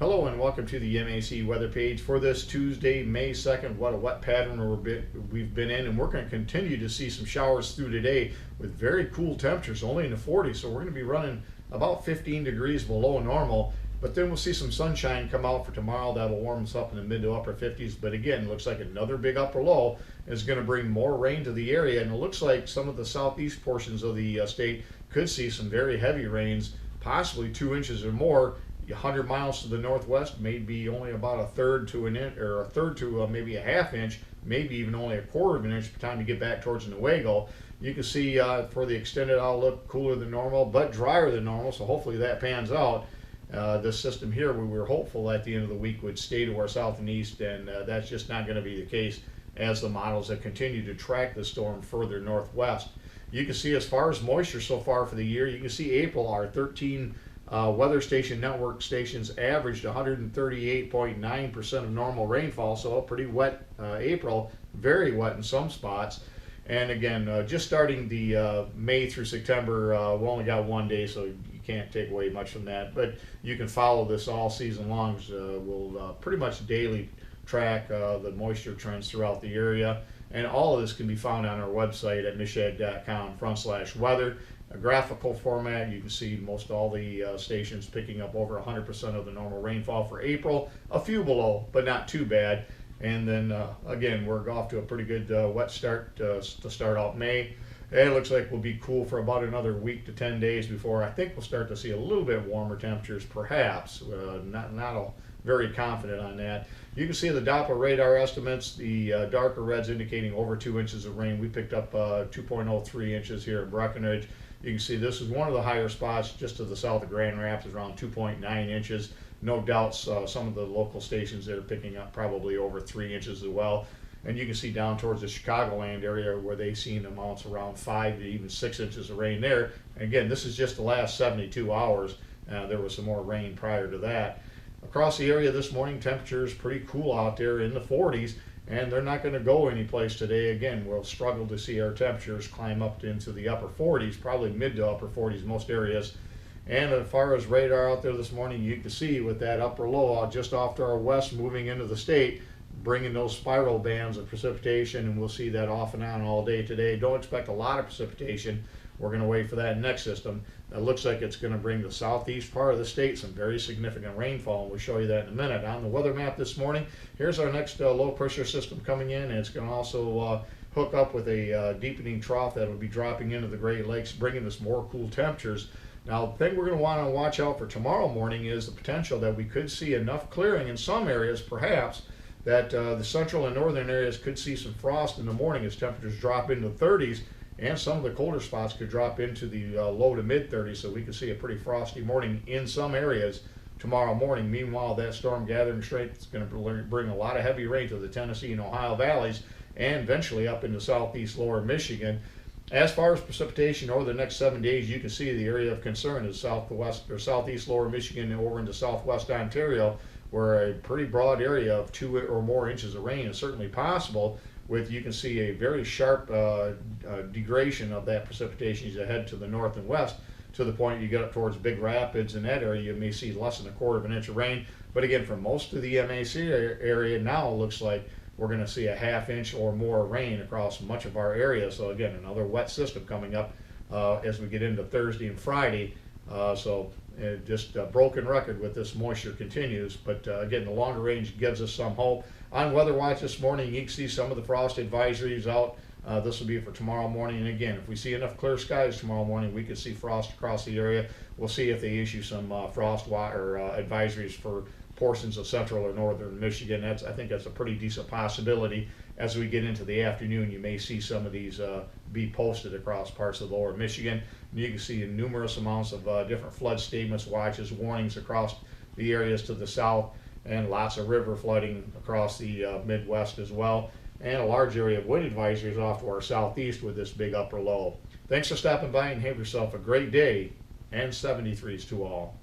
Hello and welcome to the MAC weather page for this Tuesday, May 2nd. What a wet pattern we've been in, and we're going to continue to see some showers through today with very cool temperatures, only in the 40s. So we're going to be running about 15 degrees below normal, but then we'll see some sunshine come out for tomorrow. That'll warm us up in the mid to upper 50s. But again, looks like another big upper low is going to bring more rain to the area, and it looks like some of the southeast portions of the state could see some very heavy rains, possibly 2 inches or more. 100 miles to the northwest, maybe only about a third to an inch, or a third to maybe a half inch, maybe even only a quarter of an inch by the time you get back towards Newaygo. You can see for the extended outlook, cooler than normal, but drier than normal, so hopefully that pans out. This system here, we were hopeful at the end of the week would stay to our south and east, and that's just not going to be the case as the models have continued to track the storm further northwest. You can see as far as moisture so far for the year, you can see April, our 13 weather station network stations averaged 138.9% of normal rainfall, so a pretty wet April, very wet in some spots. And again, just starting the May through September, we only got 1 day, so you can't take away much from that. But you can follow this all season long. We'll pretty much daily track the moisture trends throughout the area. And all of this can be found on our website at michag.com/weather. A graphical format, you can see most all the stations picking up over 100% of the normal rainfall for April, a few below, but not too bad. And then again, we're off to a pretty good wet start to start out May. And it looks like we'll be cool for about another week to 10 days before I think we'll start to see a little bit warmer temperatures, perhaps. Not very confident on that. You can see the Doppler radar estimates, the darker reds indicating over 2 inches of rain. We picked up 2.03 inches here in Breckenridge. You can see this is one of the higher spots just to the south of Grand Rapids, around 2.9 inches. No doubts some of the local stations that are picking up probably over 3 inches as well. And you can see down towards the Chicagoland area where they've seen amounts around 5 to even 6 inches of rain there. And again, this is just the last 72 hours. There was some more rain prior to that. Across the area this morning, temperatures pretty cool out there in the 40s. And they're not going to go anyplace today. Again, we'll struggle to see our temperatures climb up into the upper 40s, probably mid to upper 40s most areas. And as far as radar out there this morning, you can see with that upper low just off to our west moving into the state, bringing those spiral bands of precipitation, and we'll see that off and on all day today. Don't expect a lot of precipitation. We're going to wait for that next system. That looks like it's going to bring the southeast part of the state some very significant rainfall, and we'll show you that in a minute. On the weather map this morning, here's our next low pressure system coming in, and it's going to also hook up with a deepening trough that will be dropping into the Great Lakes, bringing us more cool temperatures. Now, the thing we're going to want to watch out for tomorrow morning is the potential that we could see enough clearing in some areas, perhaps, that the central and northern areas could see some frost in the morning as temperatures drop into the 30s. And some of the colder spots could drop into the low to mid 30s, so we could see a pretty frosty morning in some areas tomorrow morning. Meanwhile, that storm gathering strength is going to bring a lot of heavy rain to the Tennessee and Ohio valleys and eventually up into southeast lower Michigan. As far as precipitation over the next 7 days, you can see the area of concern is southwest or southeast lower Michigan and over into southwest Ontario, where a pretty broad area of 2 or more inches of rain is certainly possible. You can see a very sharp degradation of that precipitation as you head to the north and west, to the point you get up towards Big Rapids and that area, you may see less than a quarter of an inch of rain. But again, for most of the MAC area now, it looks like we're going to see a half inch or more rain across much of our area. So again, another wet system coming up as we get into Thursday and Friday. Just a broken record with this moisture continues, but again, the longer range gives us some hope. On Weather Watch this morning, you can see some of the frost advisories out. This will be for tomorrow morning, and again, if we see enough clear skies tomorrow morning, we could see frost across the area. We'll see if they issue some frost advisories for portions of central or northern Michigan. I think that's a pretty decent possibility. As we get into the afternoon, you may see some of these be posted across parts of lower Michigan. And you can see numerous amounts of different flood statements, watches, warnings across the areas to the south, and lots of river flooding across the Midwest as well. And a large area of wind advisories off to our southeast with this big upper low. Thanks for stopping by and have yourself a great day, and 73s to all.